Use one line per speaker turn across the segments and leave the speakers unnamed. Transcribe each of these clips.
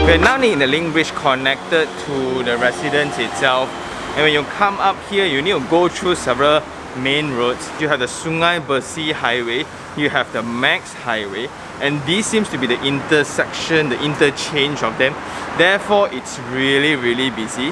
We're now in the link bridge connected to the residence itself. And when you come up here, you need to go through several main roads. You have the Besi Highway, you have the Max Highway, and this seems to be the intersection, the interchange of them. Therefore, it's really busy.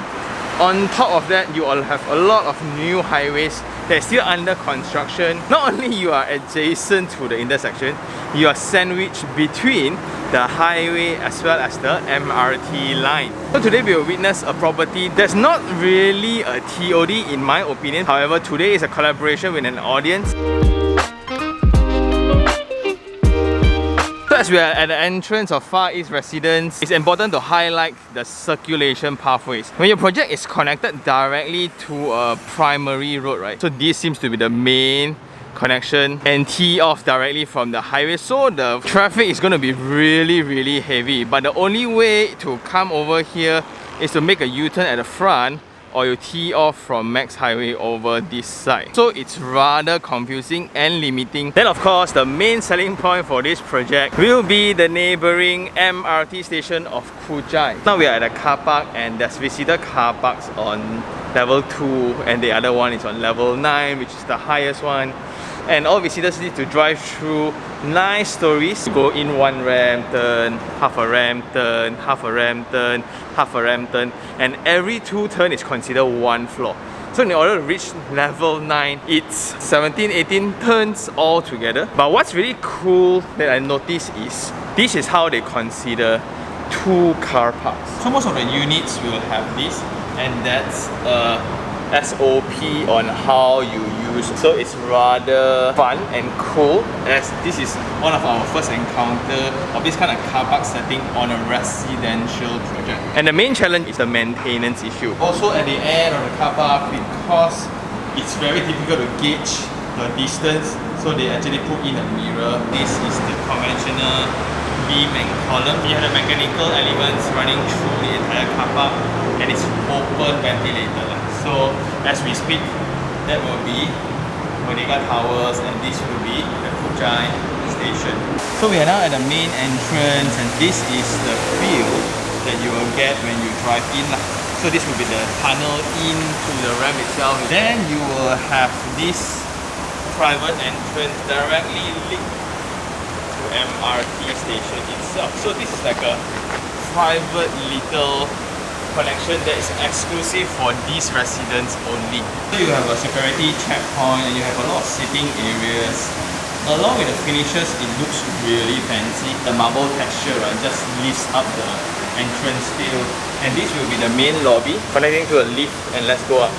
On top of that, you all have a lot of new highways that are still under construction. Not only you are adjacent to the intersection, you are sandwiched between the highway as well as the MRT line. So today we will witness a property that's not really a TOD in my opinion. However, today is a collaboration with an audience. So as we are at the entrance of Far East Residence, it's important to highlight the circulation pathways. When your project is connected directly to a primary road, right? So this seems to be the main connection and tee off directly from the highway, so the traffic is going to be really heavy. But the only way to come over here is to make a U-turn at the front, or you tee off from Max Highway over this side. So it's rather confusing and limiting. Then of course, the main selling point for this project will be the neighboring MRT station of Kuchai. Now we are at a car park, and there's visitor car parks on level 2 and the other one is on level 9, which is the highest one. And all visitors need to drive through 9 stories. Go in one ramp turn, half a ramp turn, half a ramp turn, half a ramp turn, and every 2 turns is considered 1 floor. So in order to reach level 9, it's 17, 18 turns all together. But what's really cool that I noticed is this is how they consider 2 car parks. So most of the units will have this, and that's SOP on how you use. So it's rather fun and cool, as this is one of our first encounter of this kind of car park setting on a residential project. And the main challenge is the maintenance issue. Also at the end of the car park, because it's very difficult to gauge the distance, so they actually put in a mirror. This is the conventional beam and column. You have the mechanical elements running through the entire car park, and it's open ventilated. So as we speak, that will be Bodega Towers, and this will be the Kuchai station. So we are now at the main entrance, and this is the feel that you will get when you drive in. So this will be the tunnel into the ramp itself. Then you will have this private entrance directly linked to MRT station itself. So this is like a private little connection that is exclusive for these residents only. So you have a security checkpoint, and you have a lot of sitting areas. Along with the finishes, it looks really fancy. The marble texture, right, just lifts up the entrance feel. And this will be the main lobby connecting to a lift, and let's go up.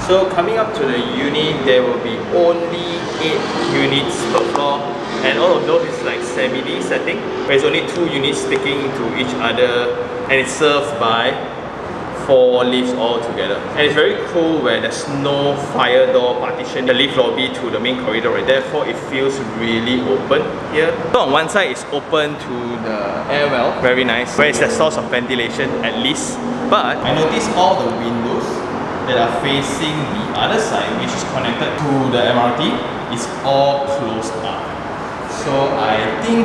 So coming up to the unit, there will be only 8 units per floor, and all of those is like semi-D setting, where it's only 2 units sticking to each other, and it's served by 4 lifts all together. And it's very cool where there's no fire door partition, the lift lobby to the main corridor, right? Therefore it feels really open here. So on one side it's open to the air well, very nice, where it's the source of ventilation at least. But I noticed all the windows that are facing the other side, which is connected to the MRT, is all closed up. So I think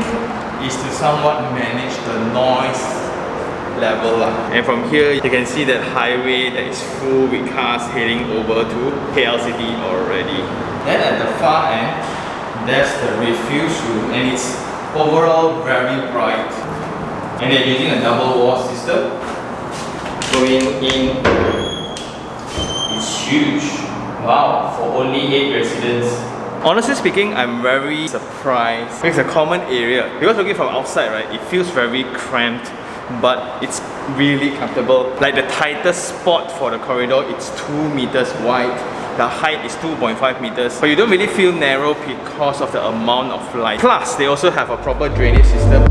it's to somewhat manage the noise level. And from here you can see that highway that is full with cars heading over to KLCT already. Then at the far end, there's the refuse room, and it's overall very bright. And they're using a double wall system. Going in, it's huge. Wow, for only 8 residents. Honestly speaking, I'm very surprised. It's a common area. Because looking from outside, right, it feels very cramped, but it's really comfortable. Like the tightest spot for the corridor, it's 2 meters wide. The height is 2.5 meters. But you don't really feel narrow because of the amount of light. Plus, they also have a proper drainage system.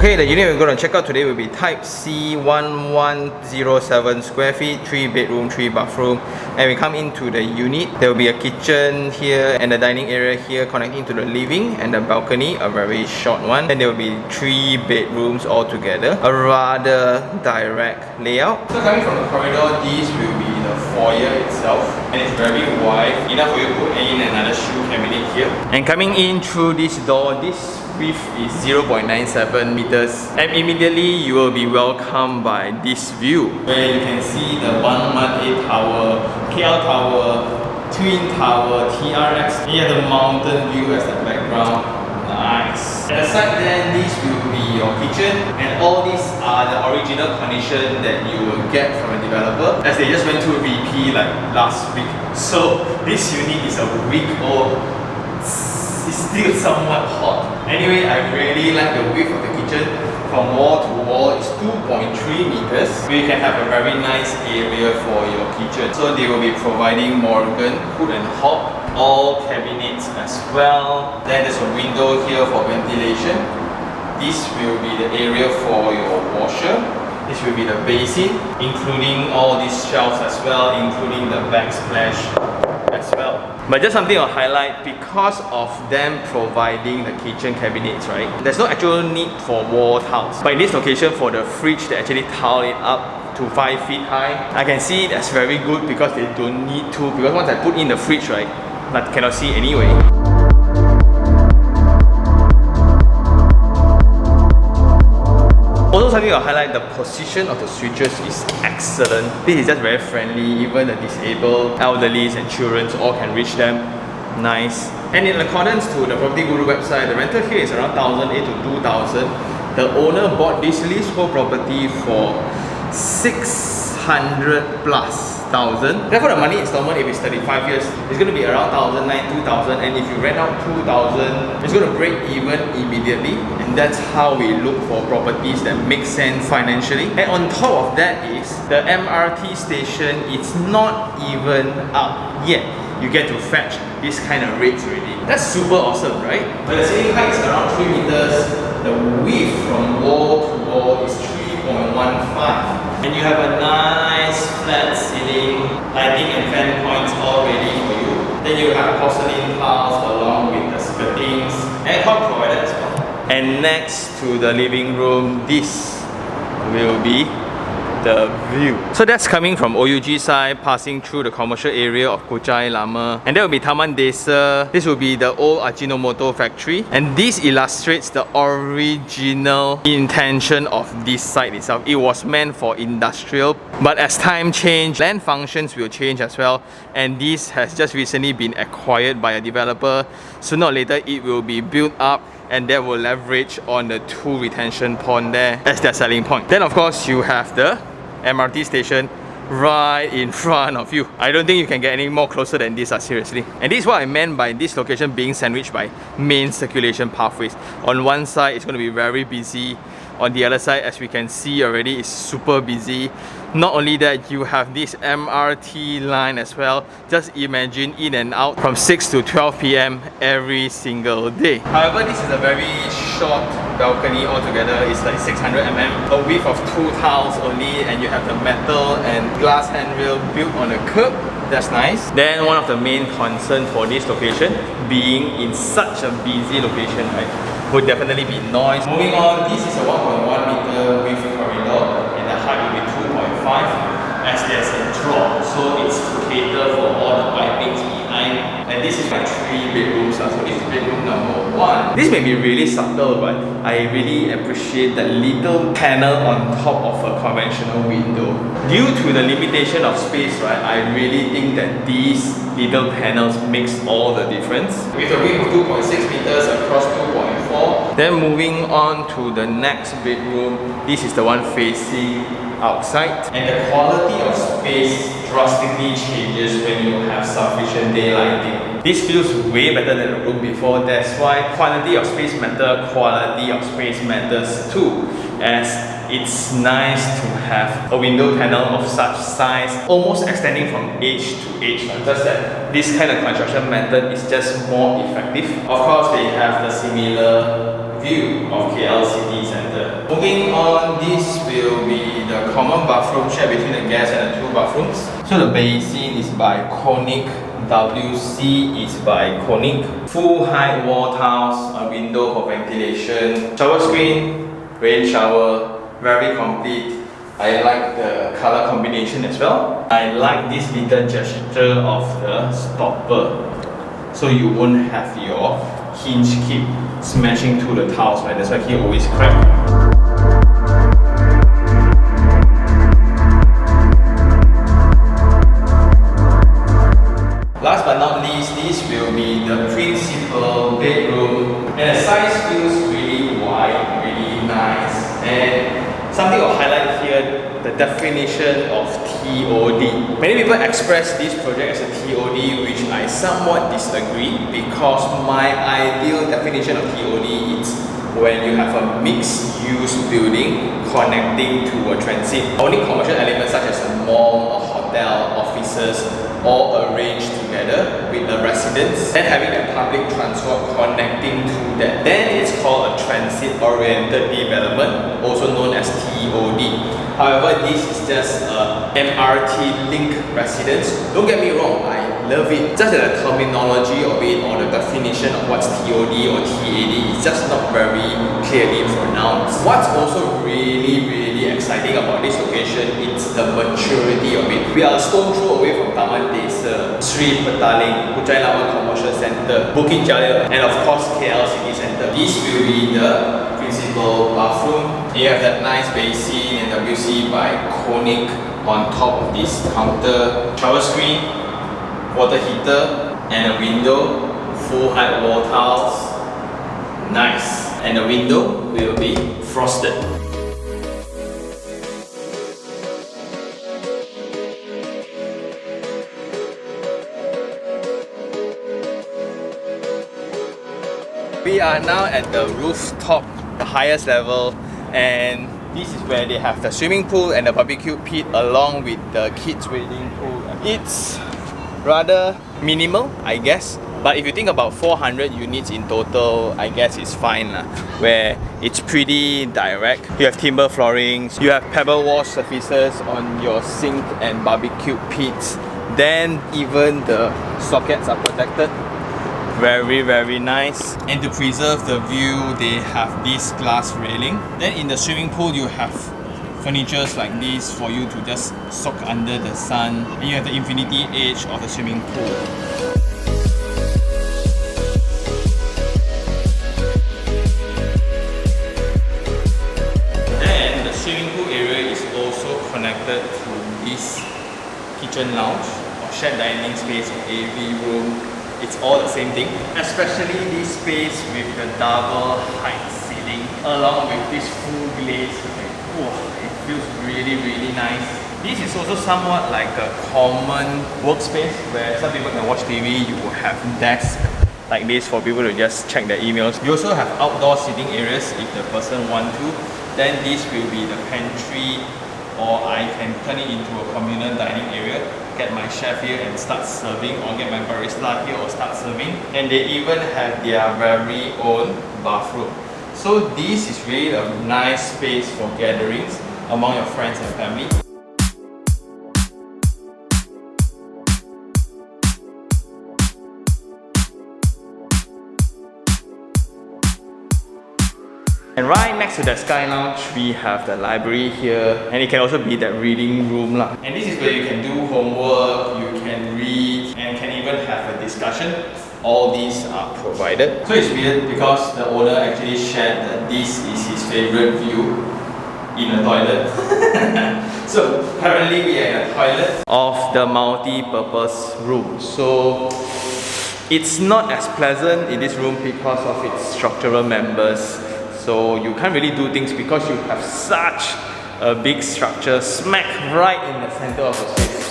Okay, the unit we're going to check out today will be Type C 1107 square feet, 3 bedroom, 3 bathroom. And we come into the unit. There will be a kitchen here and a dining area here connecting to the living and the balcony, a very short one. Then there will be 3 bedrooms altogether. A rather direct layout. So coming from the corridor, this will be the foyer itself. And it's very wide, enough for you to put in another shoe cabinet here. And coming in through this door, this width is 0.97 meters, and immediately you will be welcomed by this view where you can see the 118 tower, KL tower, Twin tower, TRX. You have the mountain view as the background. Nice. At the side then, this will be your kitchen, and all these are the original condition that you will get from a developer, as they just went through VP like last week. So this unit is a week old. It's still somewhat hot. Anyway, I really like the width of the kitchen. From wall to wall is 2.3 meters. We can have a very nice area for your kitchen. So they will be providing Morgan hood and hob, all cabinets as well. Then there's a window here for ventilation. This will be the area for your washer. This will be the basin, including all these shelves as well, including the backsplash as well. But just something to highlight, because of them providing the kitchen cabinets, right? There's no actual need for wall tiles. But in this location, for the fridge, they actually tile it up to 5 feet high. I can see that's very good because they don't need to, because once I put in the fridge, right, I cannot see anyway. Also something to highlight, the position of the switches is excellent. This is just very friendly, even the disabled, elderlies and children all can reach them. Nice. And in accordance to the Property Guru website, the rental here is around 1,800 to 2,000. The owner bought this leasehold property for 600 plus thousand. Therefore the money installment, if it's 35 years, it's going to be around 1,900, 2,000, and if you rent out 2,000, it's going to break even immediately. And that's how we look for properties that make sense financially. And on top of that is the MRT station. It's not even up yet. You get to fetch this kind of rates already. That's super awesome, right? But the ceiling height is around 3 meters. The width from wall to wall is 3.15. And you have a nice flat ceiling, lighting and fan points all ready for you. Then you have porcelain tiles along with the skirtings, aircon provided as well. And next to the living room, this will be the view. So that's coming from OUG side, passing through the commercial area of Kuchai Lama. And that will be Taman Desa. This will be the old Ajinomoto factory. And this illustrates the original intention of this site itself. It was meant for industrial, but as time changed, land functions will change as well. And this has just recently been acquired by a developer. Sooner or later, it will be built up, and that will leverage on the 2 retention pond there as their selling point. Then of course you have the MRT station right in front of you. I don't think you can get any more closer than this, seriously. And this is what I meant by this location being sandwiched by main circulation pathways. On one side it's going to be very busy. On the other side, as we can see already, it's super busy. Not only that, you have this MRT line as well. Just imagine in and out from 6 to 12 PM every single day. However, this is a very short balcony altogether. It's like 600 mm, a width of 2 tiles only, and you have the metal and glass handrail built on the curb. That's nice. Then one of the main concerns for this location, being in such a busy location, right, would definitely be noise. Moving on, this is a 1.1 meter width corridor, and the height will be 2.5, as there's a drop, so it's to cater for all the pipings behind. And this is my 3 bedrooms, so this is bedroom number 1. This may be really subtle, but I really appreciate that little panel on top of a conventional window. Due to the limitation of space, right, I really think that these little panels makes all the difference. With a width of 2.6 meters across 2.4. Then moving on to the next bedroom, this is the one facing outside. And the quality of space drastically changes when you have sufficient daylighting. This feels way better than the room before. That's why quantity of space matters, quality of space matters too, as it's nice to have a window panel of such size, almost extending from edge to edge. Just that this kind of construction method is just more effective. Of course, they have the similar view of KL City Centre. Moving on, this will be the common bathroom shared between the guests and the two bathrooms. So the basin is by Conic, WC is by Conic. Full height wall tiles, a window for ventilation, shower screen, rain shower, very complete. I like the color combination as well. I like this little gesture of the stopper, so you won't have your hinge keep smashing through the tiles, right? That's why he always crack. Last but not least, this will be the principal bedroom, and the size feels really wide, really nice. And something I'll highlight here, the definition of TOD. Many people express this project as a TOD, which I somewhat disagree, because my ideal definition of TOD is when you have a mixed-use building connecting to a transit. Only commercial elements such as a mall, a hotel, offices, all arranged together with the residents, then having a public transport connecting to that. Then it's called a transit-oriented development, also known as TOD. However, this is just a MRT link residence. Don't get me wrong, I love it. Just that the terminology of it or the definition of what's TOD or TAD is just not very clearly pronounced. What's also really exciting about this location is the maturity of it. We are a stone throw away from Taman Desa, Sri Petaling, Kuchai Lama Commercial Centre, Bukit Jalil, and of course KL City Centre. This will be the principal bathroom. You have that nice basin and WC by Conic on top of this counter. Shower screen, water heater, and a window, full height wall tiles. Nice. And the window will be frosted. We are now at the rooftop, the highest level, and this is where they have the swimming pool and the barbecue pit along with the kids wading pool. It's rather minimal, I guess, but if you think about 400 units in total, I guess it's fine where it's pretty direct. You have timber floorings, you have pebble wash surfaces on your sink and barbecue pits, then even the sockets are protected. Very nice. And to preserve the view, they have this glass railing. Then in the swimming pool, you have furnitures like this for you to just soak under the sun. And you have the infinity edge of the swimming pool. Then the swimming pool area is also connected to this kitchen lounge or shared dining space or AV room. It's all the same thing, especially this space with the double height ceiling along with this full glaze. It feels really nice. This is also somewhat like a common workspace where some people can watch TV. You will have desks like this for people to just check their emails. You also have outdoor seating areas if the person wants to. Then this will be the pantry, or I can turn it into a communal dining area. Get my chef here and start serving, or get my barista here or start serving. And they even have their very own bathroom. So this is really a nice space for gatherings among your friends and family. And right next to the Sky Lounge, we have the library here, and it can also be that reading room lah. And this is where you can do homework, you can read, and can even have a discussion. All these are provided. So it's weird because the owner actually shared that this is his favorite view in a toilet. So currently we are in a toilet of the multi-purpose room. So it's not as pleasant in this room because of its structural members. So you can't really do things because you have such a big structure smack right in the center of the space.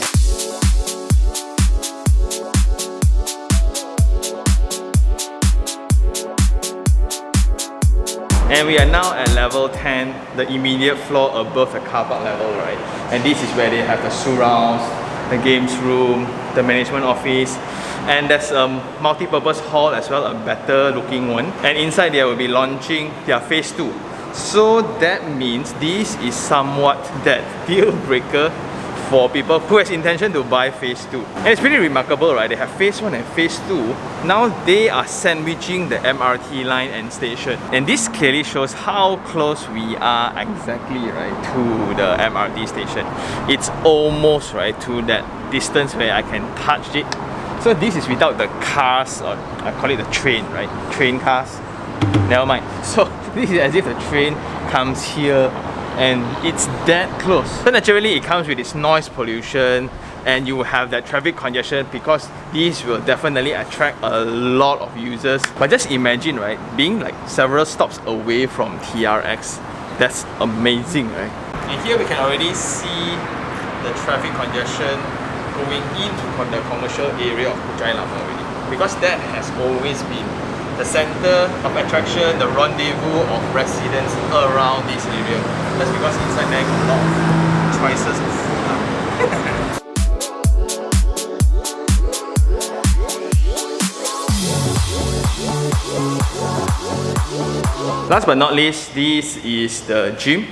And we are now at level 10, the immediate floor above the car park level, right? And this is where they have the surrounds, the games room, the management office, and there's a multi-purpose hall as well, a better looking one. And inside they will be launching their phase 2 So that means this is somewhat that deal breaker for people who has intention to buy phase 2. And it's pretty remarkable, right? They have phase 1 and phase 2. Now they are sandwiching the MRT line and station. And this clearly shows how close we are exactly, right, to the MRT station. It's almost, right, to that distance where I can touch it. So this is without the cars, or I call it the train, right? Train cars. Never mind. So this is as if the train comes here and it's that close. So naturally it comes with its noise pollution and you will have that traffic congestion because these will definitely attract a lot of users. But just imagine, right, being like several stops away from TRX. That's amazing, right? And here we can already see the traffic congestion going into the commercial area of Kuchai Lama already. Because that has always been the center of attraction, the rendezvous of residents around this area. That's because inside there got a lot of choices of food. Last but not least, this is the gym.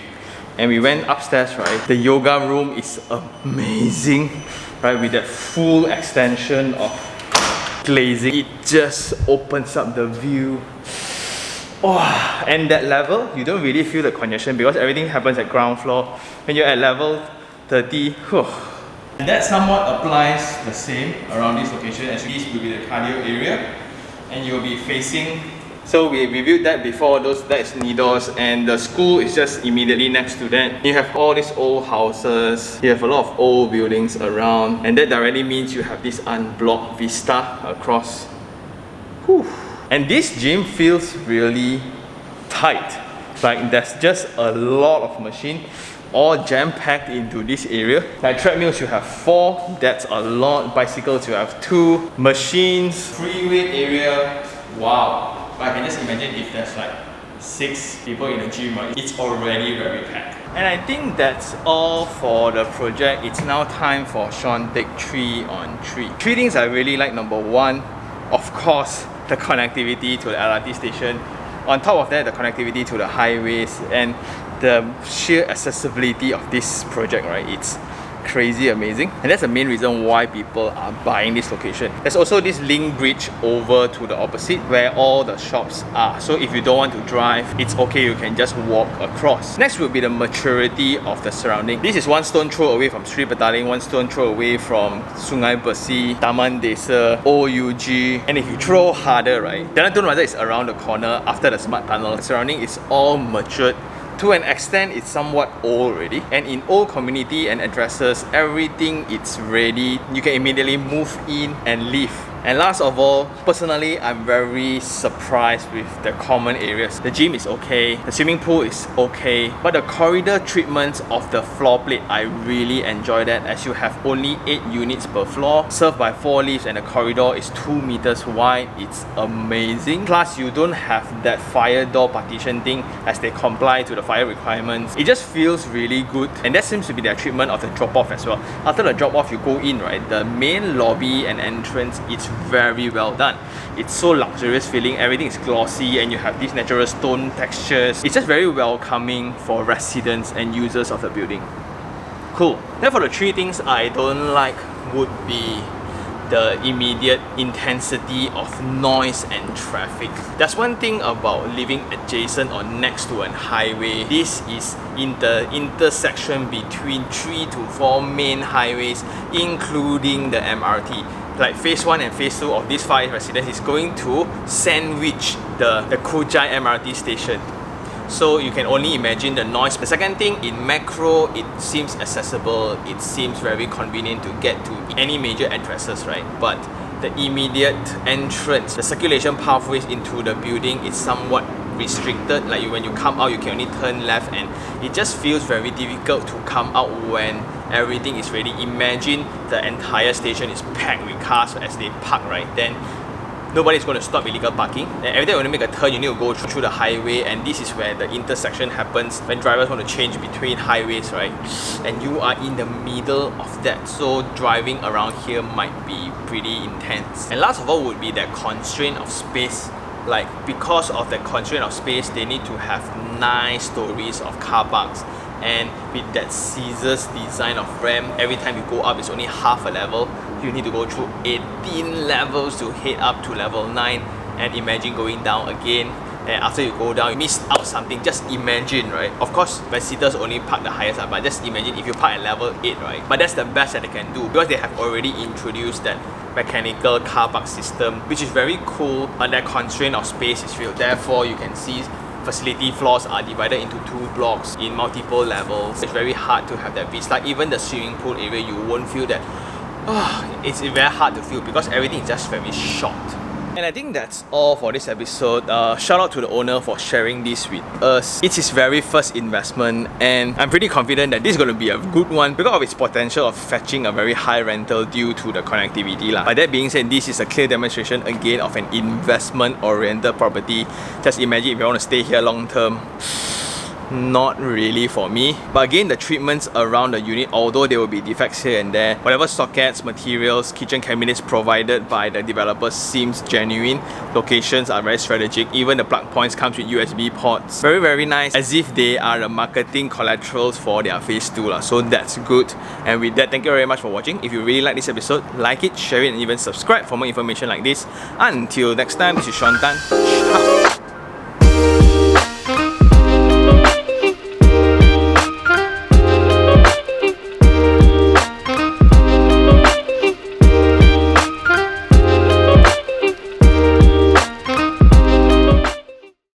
And we went upstairs, right? The yoga room is amazing, right? With that full extension of glazing, it just opens up the view. Oh, and that level, you don't really feel the congestion because everything happens at ground floor. When you're at level 30, whew. And that somewhat applies the same around this location, as this will be the cardio area. And you'll be facing, so we reviewed that before, that is Nidos, and the school is just immediately next to that. You have all these old houses, you have a lot of old buildings around, and that directly means you have this unblocked vista across. Whew. And this gym feels really tight. Like there's just a lot of machines all jam-packed into this area. Like treadmills you have 4, that's a lot. Bicycles you have 2. Machines, free weight area, wow. But I can just imagine if there's like 6 people in the gym, right? It's already very packed. And I think that's all for the project. It's now time for Sean take 3 on 3. 3 things I really like. Number 1, of course, the connectivity to the LRT station. On top of that, the connectivity to the highways and the sheer accessibility of this project, right? It's crazy amazing, and that's the main reason why people are buying this location. There's also this link bridge over to the opposite where all the shops are, so if you don't want to drive, it's okay, you can just walk across. Next will be the maturity of the surrounding. This is 1 stone throw away from Sri Petaling, 1 stone throw away from Sungai Besi, Taman Desa, OUG, and if you throw harder, right, Jalan Tun Razak is around the corner after the smart tunnel. The surrounding is all matured. To an extent, it's somewhat old already, and in old community and addresses, everything is ready. You can immediately move in and leave. And last of all, personally, I'm very surprised with the common areas. The gym is okay, the swimming pool is okay, but the corridor treatments of the floor plate, I really enjoy that, as you have only 8 units per floor, served by 4 lifts, and the corridor is 2 meters wide. It's amazing. Plus, you don't have that fire door partition thing, as they comply to the fire requirements. It just feels really good, and that seems to be their treatment of the drop-off as well. After the drop-off, you go in, right, the main lobby and entrance, it's very well done. It's so luxurious feeling, everything is glossy, and you have these natural stone textures. It's just very welcoming for residents and users of the building. Cool. Then for the 3 things I don't like would be the immediate intensity of noise and traffic. That's one thing about living adjacent or next to a highway. This is in the intersection between 3 to 4 main highways, including the MRT. Like phase 1 and phase 2 of this 5 residence is going to sandwich the Kuchai MRT station. So you can only imagine the noise. The second thing, in macro, it seems accessible, it seems very convenient to get to any major addresses, right? But the immediate entrance, the circulation pathways into the building is somewhat restricted. Like when you come out, you can only turn left, and it just feels very difficult to come out when everything is ready. Imagine the entire station is packed with cars as they park, right? Then nobody's going to stop illegal parking. And every time you want to make a turn, you need to go through the highway, and this is where the intersection happens when drivers want to change between highways, right? And you are in the middle of that, so driving around here might be pretty intense. And last of all would be that constraint of space like because of the constraint of space, they need to have 9 stories of car parks. And with that scissors design of ramp, every time you go up it's only half a level. You need to go through 18 levels to head up to level 9, and imagine going down again. And after you go down, you miss out something. Just imagine, right? Of course, visitors only park the highest up, but just imagine if you park at level 8, right? But that's the best that they can do, because they have already introduced that mechanical car park system, which is very cool, and that constraint of space is real. Therefore, you can see facility floors are divided into 2 blocks in multiple levels. It's very hard to have that beach. Like even the swimming pool area, you won't feel that. It's very hard to feel because everything is just very short. And I think that's all for this episode. Shout out to the owner for sharing this with us. It's his very first investment, and I'm pretty confident that this is going to be a good one because of its potential of fetching a very high rental due to the connectivity lah. By that being said, this is a clear demonstration again of an investment-oriented property. Just imagine if you want to stay here long term. Not really for me. But again, the treatments around the unit, although there will be defects here and there, whatever sockets, materials, kitchen cabinets provided by the developers seems genuine. Locations are very strategic. Even the plug points comes with USB ports. Very, very nice, as if they are the marketing collaterals for their phase 2 lah. So that's good. And with that, thank you very much for watching. If you really like this episode, like it, share it, and even subscribe for more information like this. Until next time, this is Sean Tan. Ciao.